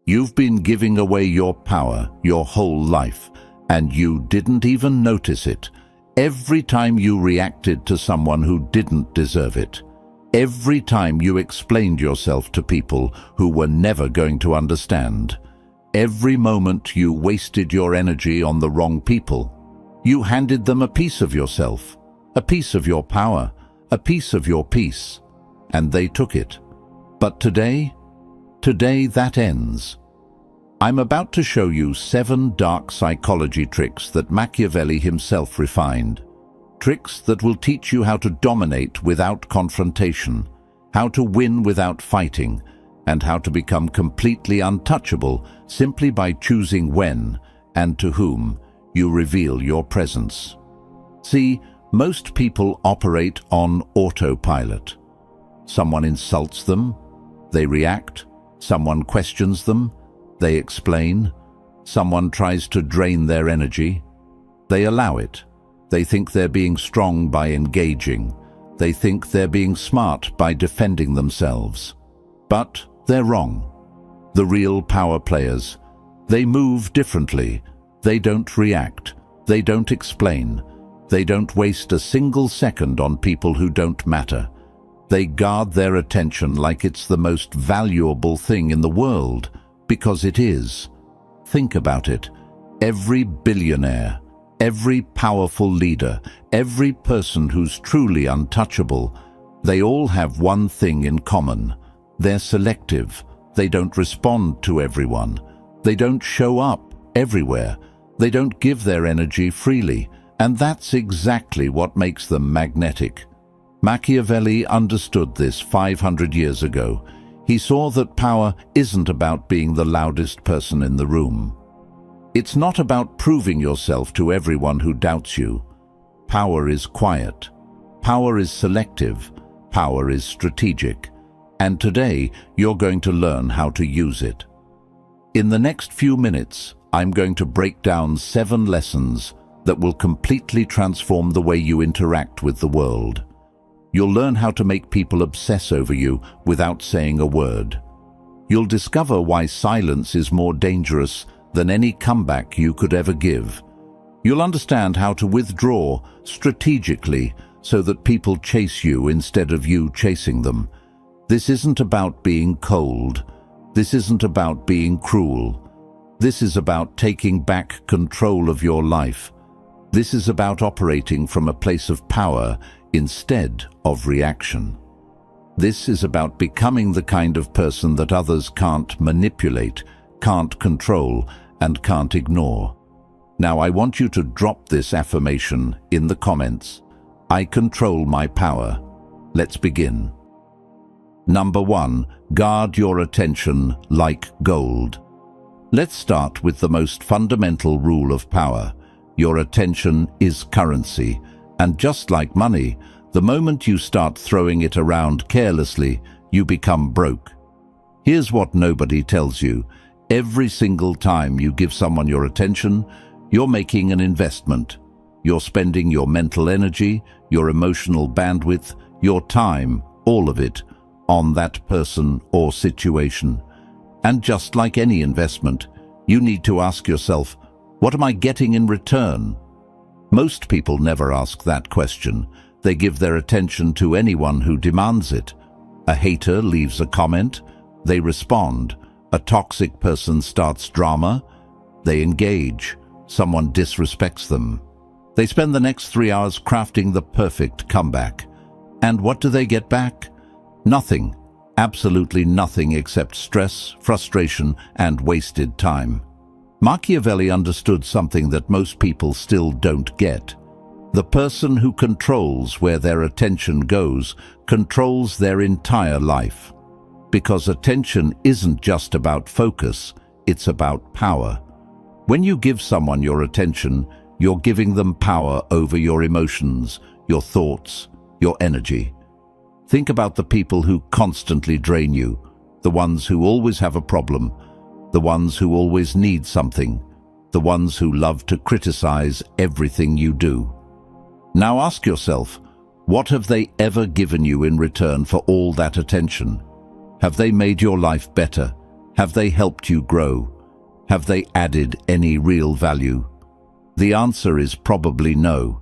You've been giving away your power your whole life, and you didn't even notice it. Every time you reacted to someone who didn't deserve it. Every time you explained yourself to people who were never going to understand. Every moment you wasted your energy on the wrong people. You handed them a piece of yourself, a piece of your power, a piece of your peace, and they took it. But today that ends. I'm about to show you 7 dark psychology tricks that Machiavelli himself refined. Tricks that will teach you how to dominate without confrontation, how to win without fighting, and how to become completely untouchable simply by choosing when and to whom you reveal your presence. See, most people operate on autopilot. Someone insults them, they react. Someone questions them, they explain. Someone tries to drain their energy, they allow it. They think they're being strong by engaging. They think they're being smart by defending themselves. But they're wrong. The real power players, they move differently. They don't react. They don't explain. They don't waste a single second on people who don't matter. They guard their attention like it's the most valuable thing in the world, because it is. Think about it. Every billionaire, every powerful leader, every person who's truly untouchable, they all have one thing in common. They're selective. They don't respond to everyone. They don't show up everywhere. They don't give their energy freely. And that's exactly what makes them magnetic. Machiavelli understood this 500 years ago. He saw that power isn't about being the loudest person in the room. It's not about proving yourself to everyone who doubts you. Power is quiet. Power is selective. Power is strategic. And today, you're going to learn how to use it. In the next few minutes, I'm going to break down 7 lessons that will completely transform the way you interact with the world. You'll learn how to make people obsess over you without saying a word. You'll discover why silence is more dangerous than any comeback you could ever give. You'll understand how to withdraw strategically so that people chase you instead of you chasing them. This isn't about being cold. This isn't about being cruel. This is about taking back control of your life. This is about operating from a place of power instead of reaction. This is about becoming the kind of person that others can't manipulate, can't control, and can't ignore. Now I want you to drop this affirmation in the comments. I control my power. Let's begin. Number 1, guard your attention like gold. Let's start with the most fundamental rule of power. Your attention is currency, and just like money, the moment you start throwing it around carelessly, you become broke. Here's what nobody tells you. Every single time you give someone your attention, you're making an investment. You're spending your mental energy, your emotional bandwidth, your time, all of it, on that person or situation. And just like any investment, you need to ask yourself, what am I getting in return? Most people never ask that question. They give their attention to anyone who demands it. A hater leaves a comment, they respond. A toxic person starts drama, they engage. Someone disrespects them. They spend the next 3 hours crafting the perfect comeback. And what do they get back? Nothing. Absolutely nothing except stress, frustration, and wasted time. Machiavelli understood something that most people still don't get. The person who controls where their attention goes controls their entire life. Because attention isn't just about focus, it's about power. When you give someone your attention, you're giving them power over your emotions, your thoughts, your energy. Think about the people who constantly drain you, the ones who always have a problem, the ones who always need something, the ones who love to criticize everything you do. Now ask yourself, what have they ever given you in return for all that attention? Have they made your life better? Have they helped you grow? Have they added any real value? The answer is probably no,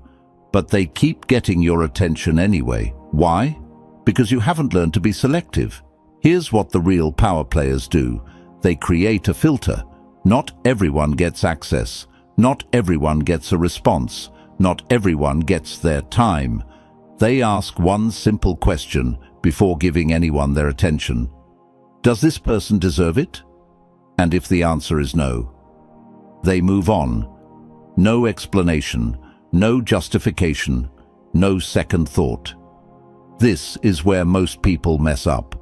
but they keep getting your attention anyway. Why? Because you haven't learned to be selective. Here's what the real power players do. They create a filter. Not everyone gets access. Not everyone gets a response. Not everyone gets their time. They ask one simple question before giving anyone their attention. Does this person deserve it? And if the answer is no, they move on. No explanation, no justification, no second thought. This is where most people mess up.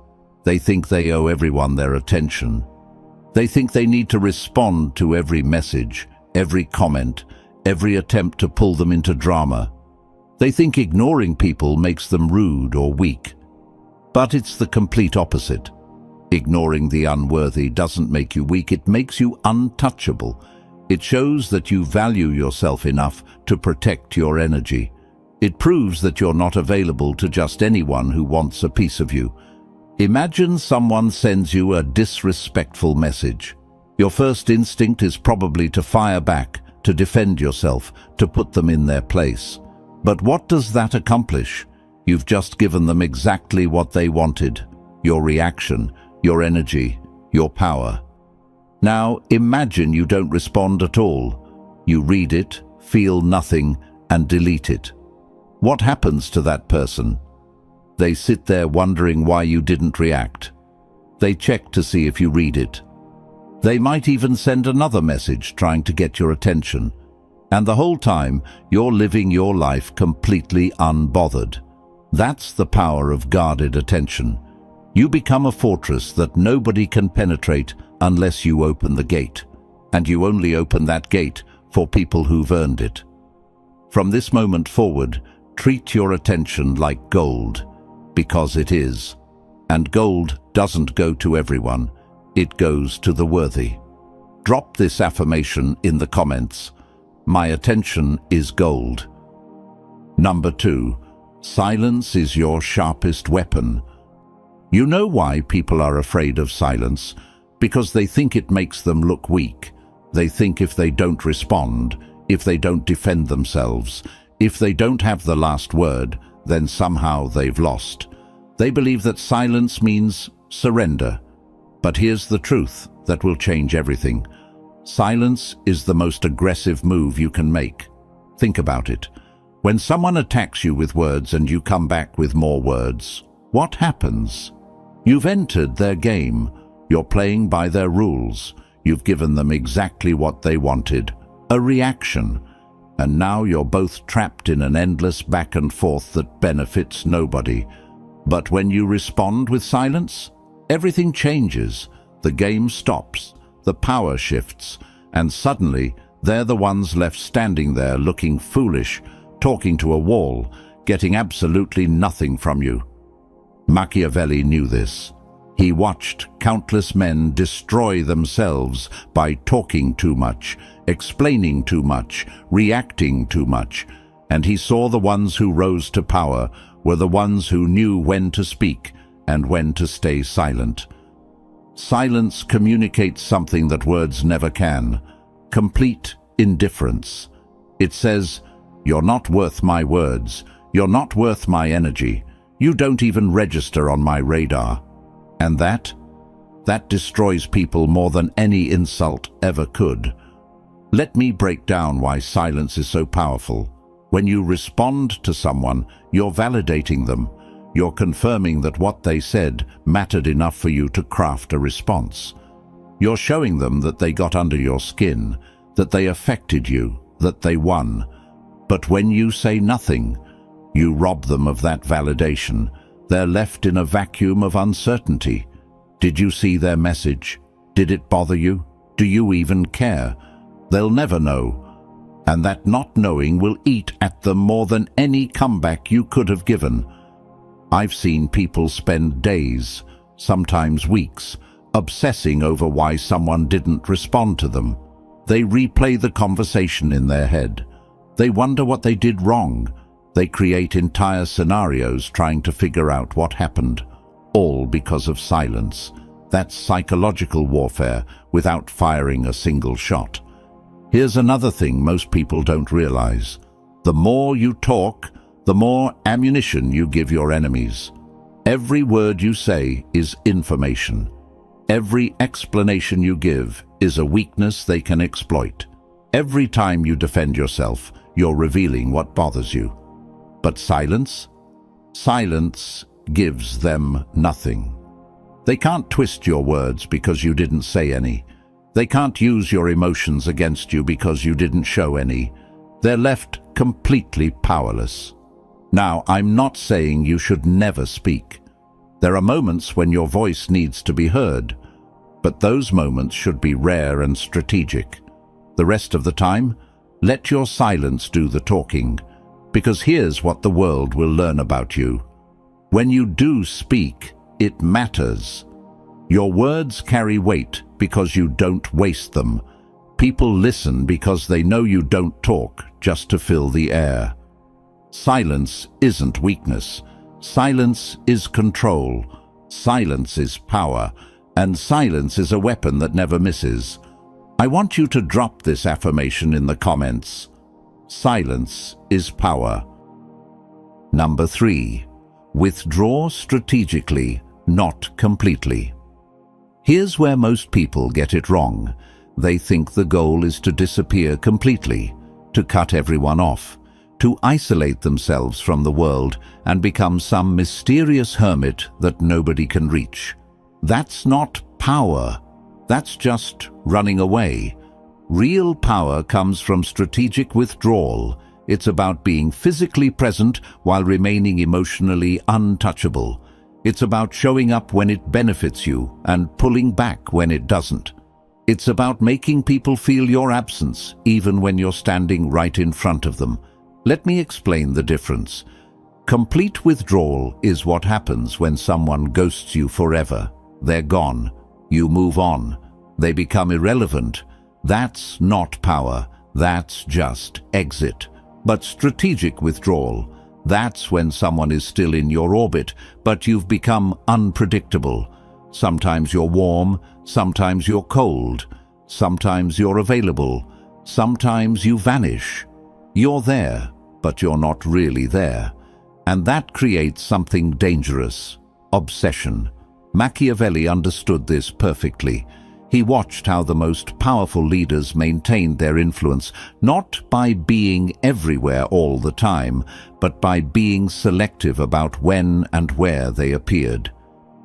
They think they owe everyone their attention. They think they need to respond to every message, every comment, every attempt to pull them into drama. They think ignoring people makes them rude or weak. But it's the complete opposite. Ignoring the unworthy doesn't make you weak, it makes you untouchable. It shows that you value yourself enough to protect your energy. It proves that you're not available to just anyone who wants a piece of you. Imagine someone sends you a disrespectful message. Your first instinct is probably to fire back, to defend yourself, to put them in their place. But what does that accomplish? You've just given them exactly what they wanted. Your reaction, your energy, your power. Now imagine you don't respond at all. You read it, feel nothing, and delete it. What happens to that person? They sit there wondering why you didn't react. They check to see if you read it. They might even send another message trying to get your attention. And the whole time, you're living your life completely unbothered. That's the power of guarded attention. You become a fortress that nobody can penetrate unless you open the gate. And you only open that gate for people who've earned it. From this moment forward, treat your attention like gold, because it is. And gold doesn't go to everyone. It goes to the worthy. Drop this affirmation in the comments. My attention is gold. Number 2. Silence is your sharpest weapon. You know why people are afraid of silence? Because they think it makes them look weak. They think if they don't respond, if they don't defend themselves, if they don't have the last word, then somehow they've lost. They believe that silence means surrender. But here's the truth that will change everything. Silence is the most aggressive move you can make. Think about it. When someone attacks you with words and you come back with more words, what happens? You've entered their game. You're playing by their rules. You've given them exactly what they wanted, a reaction. And now you're both trapped in an endless back and forth that benefits nobody. But when you respond with silence, everything changes. The game stops. The power shifts, and suddenly they're the ones left standing there looking foolish, talking to a wall, getting absolutely nothing from you. Machiavelli knew this. He watched countless men destroy themselves by talking too much, explaining too much, reacting too much, and he saw the ones who rose to power were the ones who knew when to speak and when to stay silent. Silence communicates something that words never can. Complete indifference. It says, "You're not worth my words. You're not worth my energy. You don't even register on my radar." And that destroys people more than any insult ever could. Let me break down why silence is so powerful. When you respond to someone, you're validating them. You're confirming that what they said mattered enough for you to craft a response. You're showing them that they got under your skin, that they affected you, that they won. But when you say nothing, you rob them of that validation. They're left in a vacuum of uncertainty. Did you see their message? Did it bother you? Do you even care? They'll never know. And that not knowing will eat at them more than any comeback you could have given. I've seen people spend days, sometimes weeks, obsessing over why someone didn't respond to them. They replay the conversation in their head. They wonder what they did wrong. They create entire scenarios trying to figure out what happened, all because of silence. That's psychological warfare without firing a single shot. Here's another thing most people don't realize. The more you talk, the more ammunition you give your enemies. Every word you say is information. Every explanation you give is a weakness they can exploit. Every time you defend yourself, you're revealing what bothers you. But silence? Silence gives them nothing. They can't twist your words because you didn't say any. They can't use your emotions against you because you didn't show any. They're left completely powerless. Now, I'm not saying you should never speak. There are moments when your voice needs to be heard, but those moments should be rare and strategic. The rest of the time, let your silence do the talking, because here's what the world will learn about you. When you do speak, it matters. Your words carry weight because you don't waste them. People listen because they know you don't talk just to fill the air. Silence isn't weakness. Silence is control. Silence is power. And silence is a weapon that never misses. I want you to drop this affirmation in the comments. Silence is power. Number 3. Withdraw strategically, not completely. Here's where most people get it wrong. They think the goal is to disappear completely, to cut everyone off, to isolate themselves from the world and become some mysterious hermit that nobody can reach. That's not power. That's just running away. Real power comes from strategic withdrawal. It's about being physically present while remaining emotionally untouchable. It's about showing up when it benefits you and pulling back when it doesn't. It's about making people feel your absence, even when you're standing right in front of them. Let me explain the difference. Complete withdrawal is what happens when someone ghosts you forever. They're gone. You move on. They become irrelevant. That's not power. That's just exit. But strategic withdrawal, that's when someone is still in your orbit, but you've become unpredictable. Sometimes you're warm, sometimes you're cold, sometimes you're available, sometimes you vanish. You're there, but you're not really there. And that creates something dangerous: obsession. Machiavelli understood this perfectly. He watched how the most powerful leaders maintained their influence, not by being everywhere all the time, but by being selective about when and where they appeared.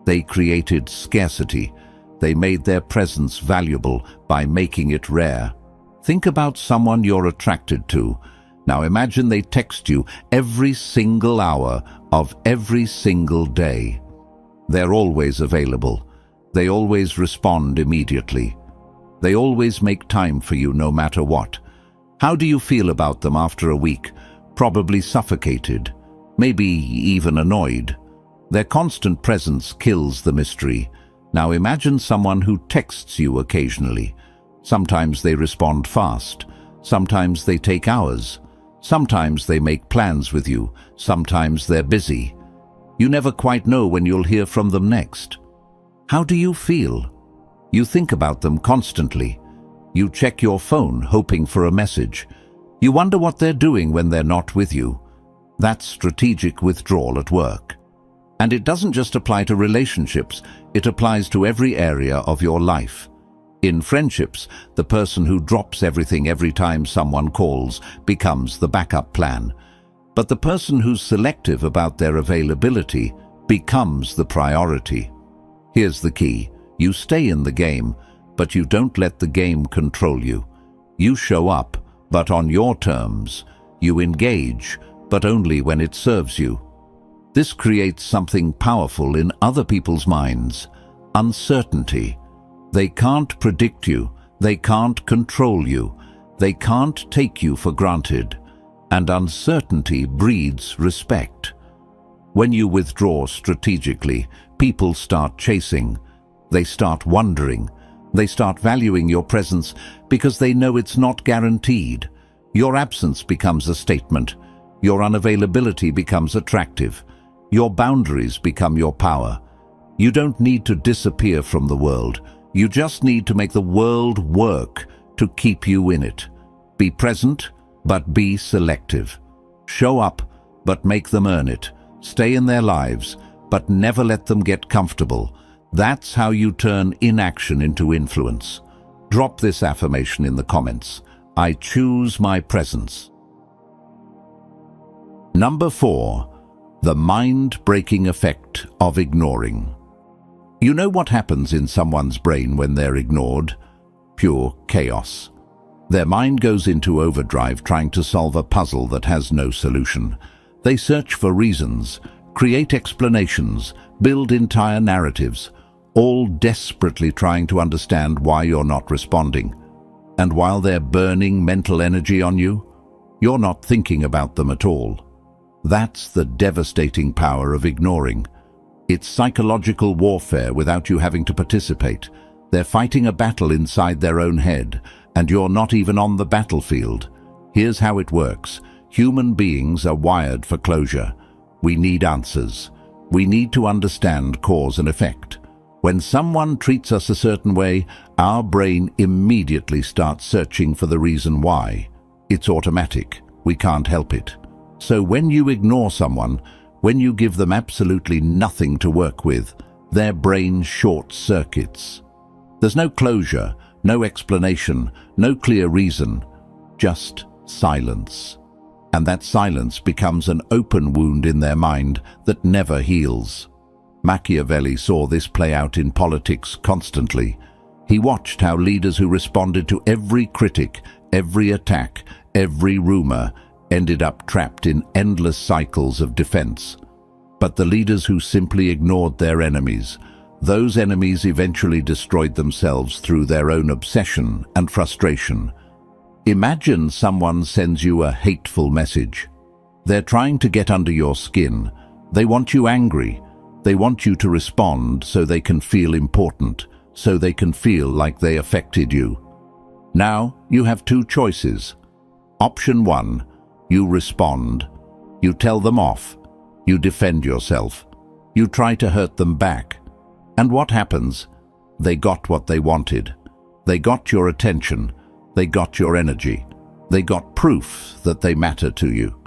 They created scarcity. They made their presence valuable by making it rare. Think about someone you're attracted to. Now imagine they text you every single hour of every single day. They're always available. They always respond immediately. They always make time for you no matter what. How do you feel about them after a week? Probably suffocated, maybe even annoyed. Their constant presence kills the mystery. Now imagine someone who texts you occasionally. Sometimes they respond fast. Sometimes they take hours. Sometimes they make plans with you. Sometimes they're busy. You never quite know when you'll hear from them next. How do you feel? You think about them constantly. You check your phone hoping for a message. You wonder what they're doing when they're not with you. That's strategic withdrawal at work. And it doesn't just apply to relationships, it applies to every area of your life. In friendships, the person who drops everything every time someone calls becomes the backup plan. But the person who's selective about their availability becomes the priority. Here's the key. You stay in the game, but you don't let the game control you. You show up, but on your terms. You engage, but only when it serves you. This creates something powerful in other people's minds: uncertainty. They can't predict you. They can't control you. They can't take you for granted. And uncertainty breeds respect. When you withdraw strategically, people start chasing. They start wondering. They start valuing your presence because they know it's not guaranteed. Your absence becomes a statement. Your unavailability becomes attractive. Your boundaries become your power. You don't need to disappear from the world. You just need to make the world work to keep you in it. Be present, but be selective. Show up, but make them earn it. Stay in their lives, but never let them get comfortable. That's how you turn inaction into influence. Drop this affirmation in the comments. I choose my presence. Number 4. The mind-breaking effect of ignoring. You know what happens in someone's brain when they're ignored? Pure chaos. Their mind goes into overdrive trying to solve a puzzle that has no solution. They search for reasons, create explanations, build entire narratives, all desperately trying to understand why you're not responding. And while they're burning mental energy on you, you're not thinking about them at all. That's the devastating power of ignoring. It's psychological warfare without you having to participate. They're fighting a battle inside their own head, and you're not even on the battlefield. Here's how it works. Human beings are wired for closure. We need answers. We need to understand cause and effect. When someone treats us a certain way, our brain immediately starts searching for the reason why. It's automatic. We can't help it. So when you ignore someone, when you give them absolutely nothing to work with, their brain short-circuits. There's no closure, no explanation, no clear reason, just silence. And that silence becomes an open wound in their mind that never heals. Machiavelli saw this play out in politics constantly. He watched how leaders who responded to every critic, every attack, every rumor, ended up trapped in endless cycles of defense. But the leaders who simply ignored their enemies, those enemies eventually destroyed themselves through their own obsession and frustration. Imagine someone sends you a hateful message. They're trying to get under your skin. They want you angry. They want you to respond so they can feel important, so they can feel like they affected you. Now you have two choices. Option 1. You respond. You tell them off. You defend yourself. You try to hurt them back. And what happens? They got what they wanted. They got your attention. They got your energy. They got proof that they matter to you.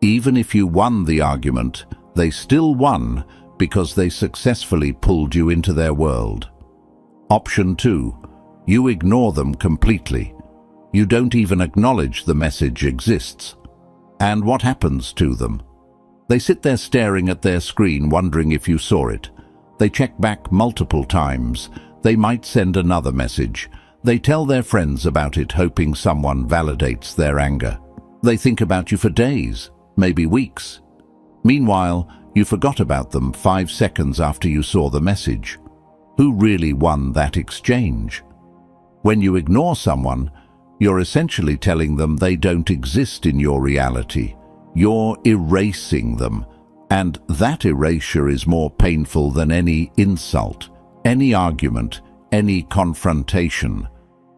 Even if you won the argument, they still won because they successfully pulled you into their world. Option 2. You ignore them completely. You don't even acknowledge the message exists. And what happens to them? They sit there staring at their screen, wondering if you saw it. They check back multiple times. They might send another message. They tell their friends about it, hoping someone validates their anger. They think about you for days, maybe weeks. Meanwhile, you forgot about them 5 seconds after you saw the message. Who really won that exchange? When you ignore someone, you're essentially telling them they don't exist in your reality. You're erasing them, and that erasure is more painful than any insult, any argument, any confrontation.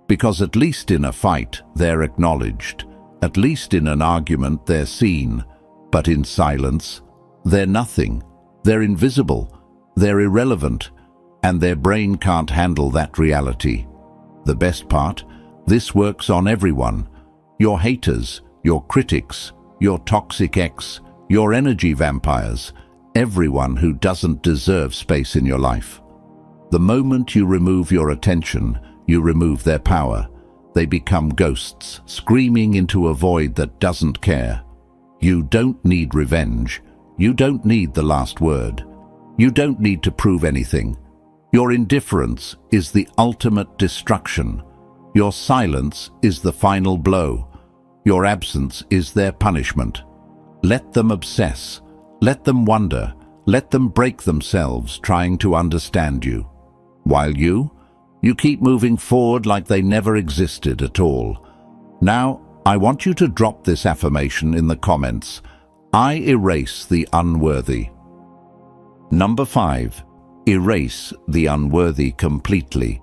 Because at least in a fight, they're acknowledged. At least in an argument, they're seen. But in silence, they're nothing. They're invisible. They're irrelevant. And their brain can't handle that reality. The best part? This works on everyone. Your haters, your critics, your toxic ex, your energy vampires, everyone who doesn't deserve space in your life. The moment you remove your attention, you remove their power. They become ghosts, screaming into a void that doesn't care. You don't need revenge. You don't need the last word. You don't need to prove anything. Your indifference is the ultimate destruction. Your silence is the final blow. Your absence is their punishment. Let them obsess. Let them wonder. Let them break themselves trying to understand you. While you keep moving forward like they never existed at all. Now, I want you to drop this affirmation in the comments. I erase the unworthy. Number 5. Erase the unworthy completely.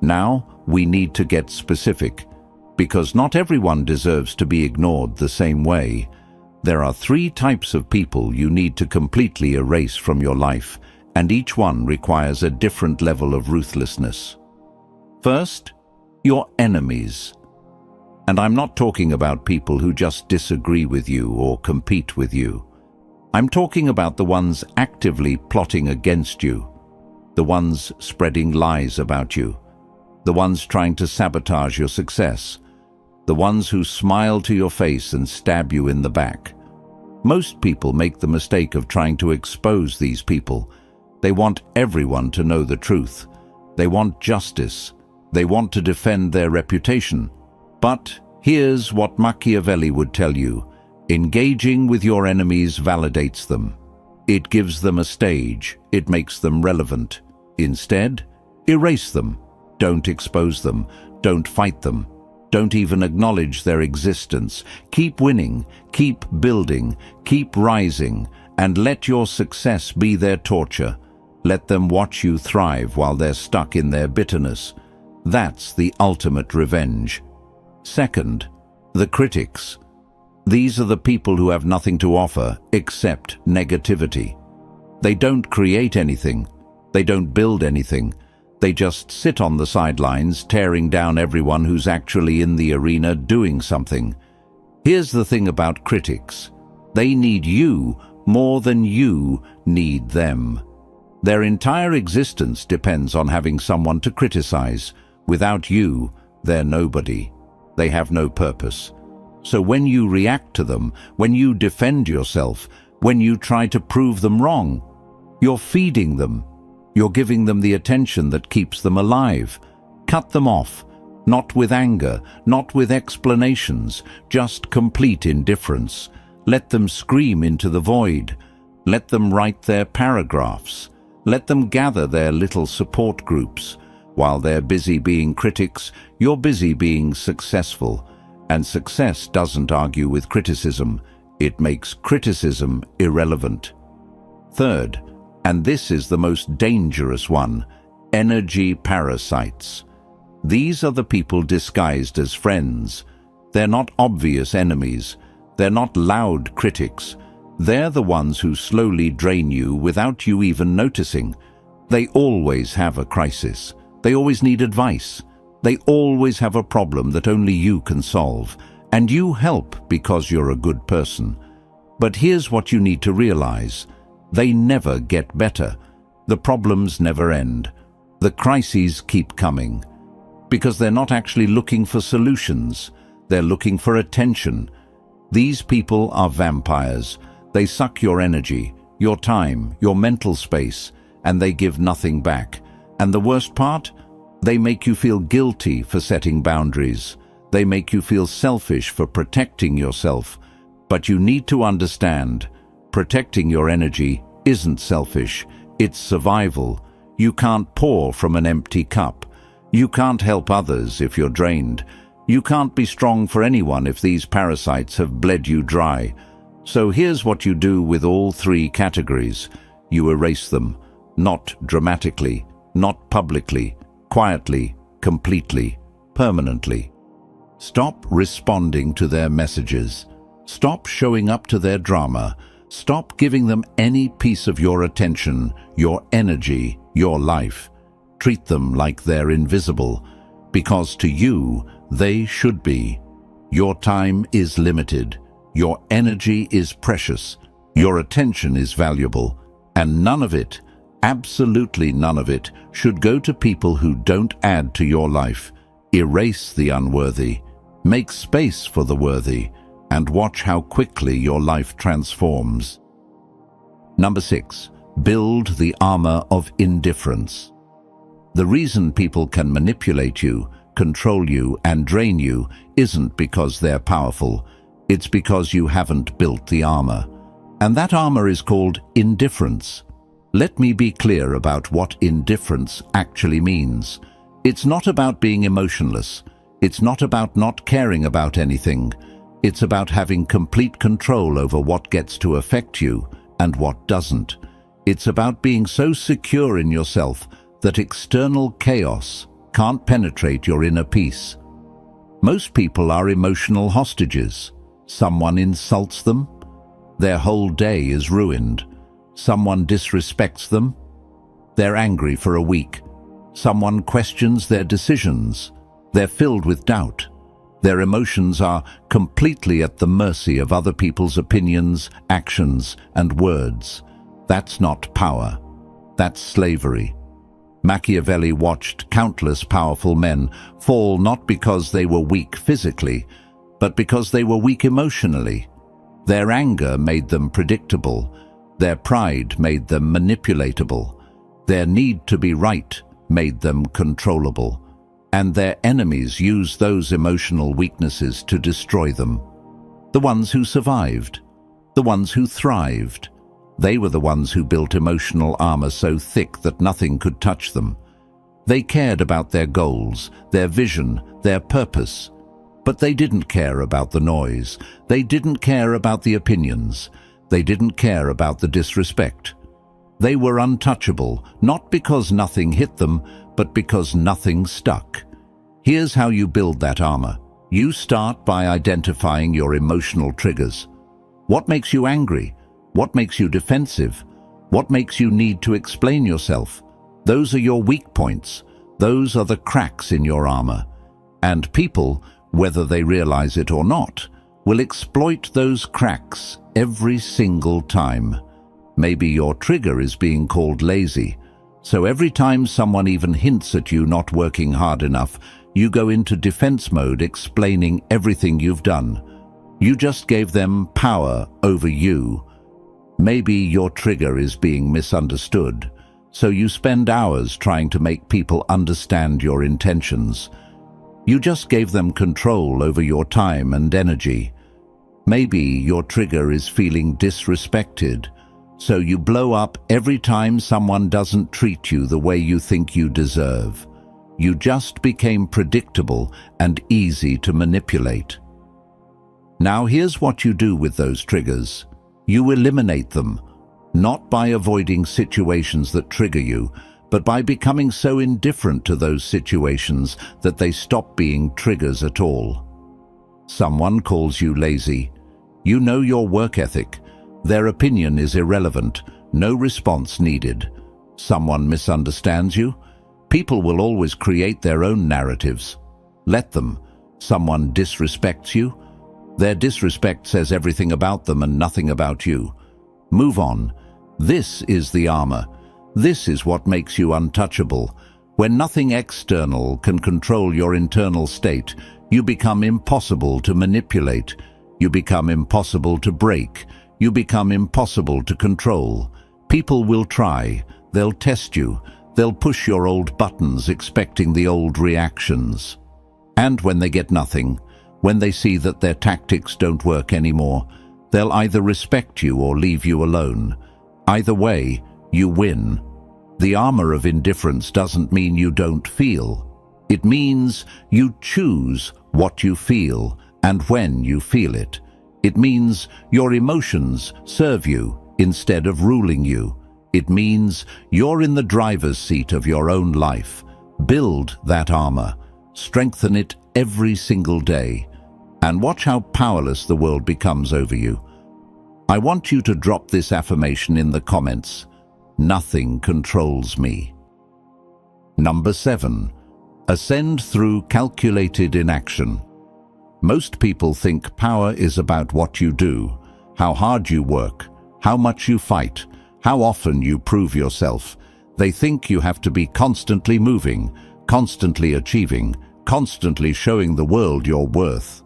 Now, we need to get specific, because not everyone deserves to be ignored the same way. There are 3 types of people you need to completely erase from your life, and each one requires a different level of ruthlessness. First, your enemies. And I'm not talking about people who just disagree with you or compete with you. I'm talking about the ones actively plotting against you, the ones spreading lies about you, the ones trying to sabotage your success, the ones who smile to your face and stab you in the back. Most people make the mistake of trying to expose these people. They want everyone to know the truth. They want justice. They want to defend their reputation. But here's what Machiavelli would tell you. Engaging with your enemies validates them. It gives them a stage. It makes them relevant. Instead, erase them. Don't expose them. Don't fight them. Don't even acknowledge their existence. Keep winning. Keep building. Keep rising. And let your success be their torture. Let them watch you thrive while they're stuck in their bitterness. That's the ultimate revenge. Second, the critics. These are the people who have nothing to offer except negativity. They don't create anything. They don't build anything. They just sit on the sidelines, tearing down everyone who's actually in the arena doing something. Here's the thing about critics. They need you more than you need them. Their entire existence depends on having someone to criticize. Without you, they're nobody. They have no purpose. So when you react to them, when you defend yourself, when you try to prove them wrong, you're feeding them. You're giving them the attention that keeps them alive. Cut them off, not with anger, not with explanations, just complete indifference. Let them scream into the void. Let them write their paragraphs. Let them gather their little support groups. While they're busy being critics, you're busy being successful. And success doesn't argue with criticism. It makes criticism irrelevant. Third, and this is the most dangerous one, energy parasites. These are the people disguised as friends. They're not obvious enemies. They're not loud critics. They're the ones who slowly drain you without you even noticing. They always have a crisis. They always need advice. They always have a problem that only you can solve, and you help because you're a good person. But here's what you need to realize. They never get better. The problems never end. The crises keep coming. Because they're not actually looking for solutions. They're looking for attention. These people are vampires. They suck your energy, your time, your mental space, and they give nothing back. And the worst part? They make you feel guilty for setting boundaries. They make you feel selfish for protecting yourself. But you need to understand, protecting your energy isn't selfish. It's survival. You can't pour from an empty cup. You can't help others if you're drained. You can't be strong for anyone if these parasites have bled you dry. So here's what you do with all three categories. You erase them, not dramatically, not publicly, quietly, completely, permanently. Stop responding to their messages. Stop showing up to their drama. Stop giving them any piece of your attention, your energy, your life. Treat them like they're invisible, because to you, they should be. Your time is limited. Your energy is precious. Your attention is valuable. And none of it, absolutely none of it, should go to people who don't add to your life. Erase the unworthy. Make space for the worthy. And watch how quickly your life transforms. Number 6. Build the armor of indifference. The reason people can manipulate you, control you, and drain you isn't because they're powerful. It's because you haven't built the armor. And that armor is called indifference. Let me be clear about what indifference actually means. It's not about being emotionless. It's not about not caring about anything. It's about having complete control over what gets to affect you and what doesn't. It's about being so secure in yourself that external chaos can't penetrate your inner peace. Most people are emotional hostages. Someone insults them, their whole day is ruined. Someone disrespects them, They're angry for a week. Someone questions their decisions. They're filled with doubt. Their emotions are completely at the mercy of other people's opinions, actions, and words. That's not power. That's slavery. Machiavelli watched countless powerful men fall not because they were weak physically, but because they were weak emotionally. Their anger made them predictable. Their pride made them manipulatable. Their need to be right made them controllable. And their enemies used those emotional weaknesses to destroy them. The ones who survived, the ones who thrived, they were the ones who built emotional armor so thick that nothing could touch them. They cared about their goals, their vision, their purpose. But they didn't care about the noise. They didn't care about the opinions. They didn't care about the disrespect. They were untouchable, not because nothing hit them, but because nothing stuck. Here's how you build that armor. You start by identifying your emotional triggers. What makes you angry? What makes you defensive? What makes you need to explain yourself? Those are your weak points. Those are the cracks in your armor. And people, whether they realize it or not, will exploit those cracks every single time. Maybe your trigger is being called lazy. So every time someone even hints at you not working hard enough, you go into defense mode explaining everything you've done. You just gave them power over you. Maybe your trigger is being misunderstood, so you spend hours trying to make people understand your intentions. You just gave them control over your time and energy. Maybe your trigger is feeling disrespected, so you blow up every time someone doesn't treat you the way you think you deserve. You just became predictable and easy to manipulate. Now here's what you do with those triggers. You eliminate them, not by avoiding situations that trigger you, but by becoming so indifferent to those situations that they stop being triggers at all. Someone calls you lazy. You know your work ethic. Their opinion is irrelevant, no response needed. Someone misunderstands you. People will always create their own narratives. Let them. Someone disrespects you. Their disrespect says everything about them and nothing about you. Move on. This is the armor. This is what makes you untouchable. When nothing external can control your internal state, you become impossible to manipulate. You become impossible to break. You become impossible to control. People will try. They'll test you. They'll push your old buttons expecting the old reactions. And when they get nothing, when they see that their tactics don't work anymore, they'll either respect you or leave you alone. Either way, you win. The armor of indifference doesn't mean you don't feel. It means you choose what you feel and when you feel it. It means your emotions serve you instead of ruling you. It means you're in the driver's seat of your own life. Build that armor. Strengthen it every single day. And watch how powerless the world becomes over you. I want you to drop this affirmation in the comments. Nothing controls me. Number 7. Ascend through calculated inaction. Most people think power is about what you do, how hard you work, how much you fight, how often you prove yourself. They think you have to be constantly moving, constantly achieving, constantly showing the world your worth.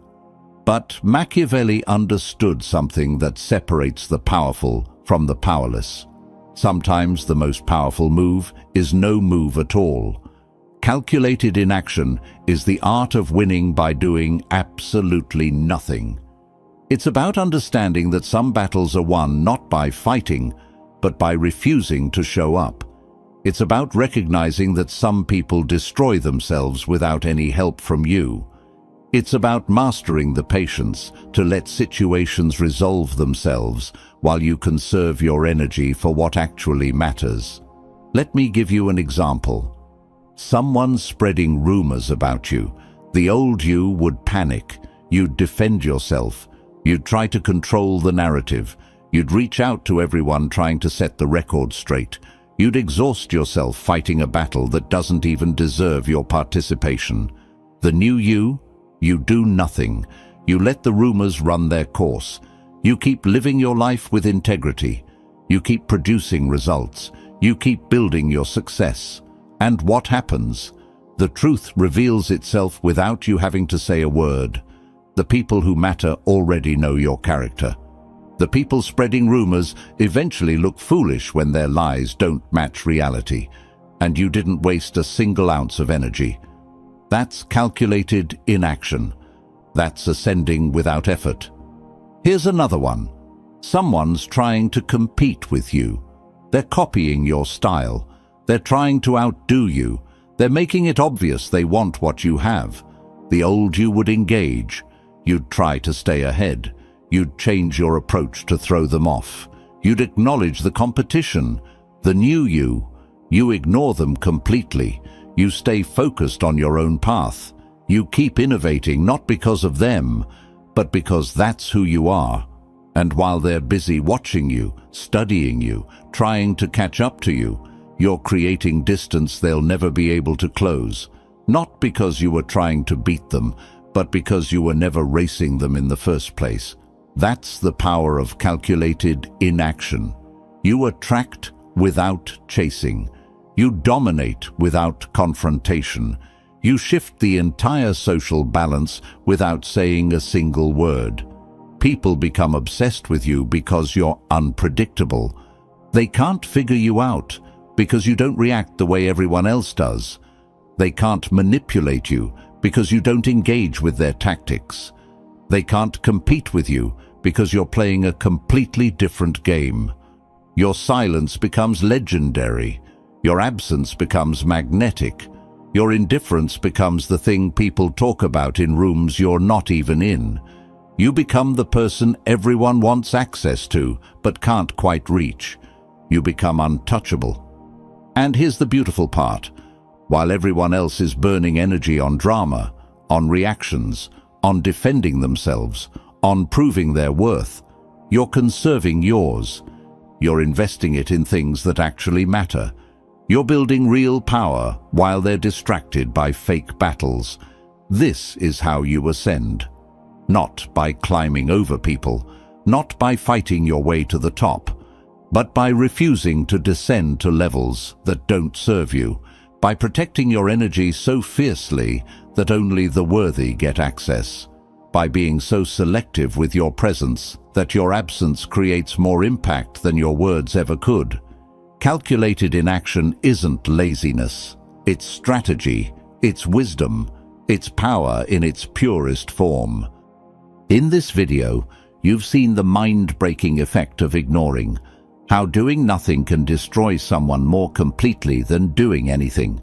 But Machiavelli understood something that separates the powerful from the powerless. Sometimes the most powerful move is no move at all. Calculated inaction is the art of winning by doing absolutely nothing. It's about understanding that some battles are won not by fighting, but by refusing to show up. It's about recognizing that some people destroy themselves without any help from you. It's about mastering the patience to let situations resolve themselves while you conserve your energy for what actually matters. Let me give you an example. Someone's spreading rumors about you. The old you would panic. You'd defend yourself. You'd try to control the narrative. You'd reach out to everyone trying to set the record straight. You'd exhaust yourself fighting a battle that doesn't even deserve your participation. The new you do nothing. You let the rumors run their course. You keep living your life with integrity. You keep producing results. You keep building your success. And what happens? The truth reveals itself without you having to say a word. The people who matter already know your character. The people spreading rumors eventually look foolish when their lies don't match reality, and you didn't waste a single ounce of energy. That's calculated inaction. That's ascending without effort. Here's another one. Someone's trying to compete with you. They're copying your style. They're trying to outdo you. They're making it obvious they want what you have. The old you would engage. You'd try to stay ahead. You'd change your approach to throw them off. You'd acknowledge the competition. The new you ignore them completely. You stay focused on your own path. You keep innovating not because of them, but because that's who you are. And while they're busy watching you, studying you, trying to catch up to you, you're creating distance they'll never be able to close. Not because you were trying to beat them, but because you were never racing them in the first place. That's the power of calculated inaction. You attract without chasing. You dominate without confrontation. You shift the entire social balance without saying a single word. People become obsessed with you because you're unpredictable. They can't figure you out because you don't react the way everyone else does. They can't manipulate you because you don't engage with their tactics. They can't compete with you because you're playing a completely different game. Your silence becomes legendary. Your absence becomes magnetic. Your indifference becomes the thing people talk about in rooms you're not even in. You become the person everyone wants access to, but can't quite reach. You become untouchable. And here's the beautiful part. While everyone else is burning energy on drama, on reactions, on defending themselves, on proving their worth, you're conserving yours. You're investing it in things that actually matter. You're building real power while they're distracted by fake battles. This is how you ascend. Not by climbing over people, not by fighting your way to the top, but by refusing to descend to levels that don't serve you, by protecting your energy so fiercely that only the worthy get access, by being so selective with your presence that your absence creates more impact than your words ever could. Calculated inaction isn't laziness. It's strategy, it's wisdom, it's power in its purest form. In this video, you've seen the mind-breaking effect of ignoring, how doing nothing can destroy someone more completely than doing anything.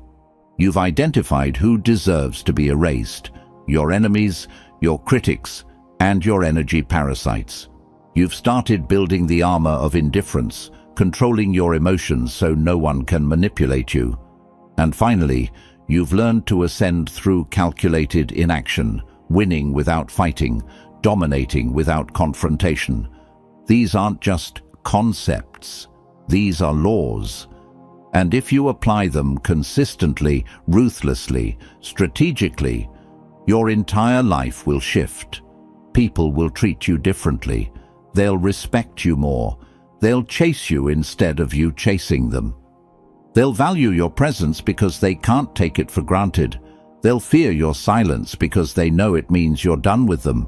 You've identified who deserves to be erased, your enemies, your critics, and your energy parasites. You've started building the armor of indifference, controlling your emotions so no one can manipulate you. And finally, you've learned to ascend through calculated inaction, winning without fighting, dominating without confrontation. These aren't just concepts. These are laws. And if you apply them consistently, ruthlessly, strategically, your entire life will shift. People will treat you differently. They'll respect you more. They'll chase you instead of you chasing them. They'll value your presence because they can't take it for granted. They'll fear your silence because they know it means you're done with them.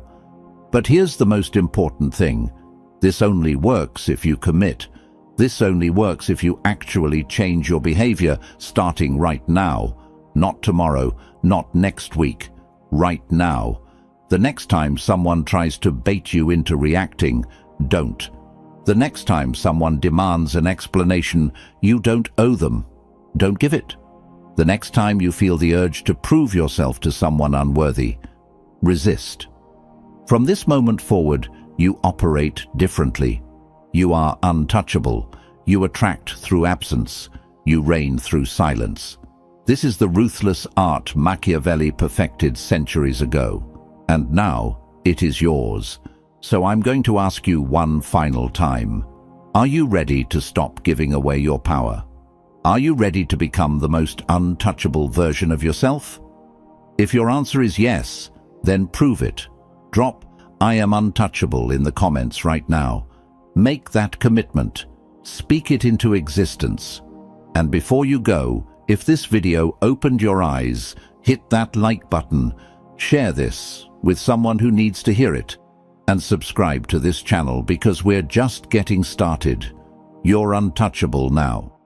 But here's the most important thing. This only works if you commit. This only works if you actually change your behavior starting right now. Not tomorrow, not next week. Right now. The next time someone tries to bait you into reacting, don't. The next time someone demands an explanation you don't owe them, don't give it. The next time you feel the urge to prove yourself to someone unworthy, resist. From this moment forward, you operate differently. You are untouchable. You attract through absence. You reign through silence. This is the ruthless art Machiavelli perfected centuries ago. And now it is yours. So I'm going to ask you one final time. Are you ready to stop giving away your power? Are you ready to become the most untouchable version of yourself? If your answer is yes, then prove it. Drop "I am untouchable" in the comments right now. Make that commitment. Speak it into existence. And before you go, if this video opened your eyes, hit that like button, share this with someone who needs to hear it, and subscribe to this channel because we're just getting started. You're untouchable now.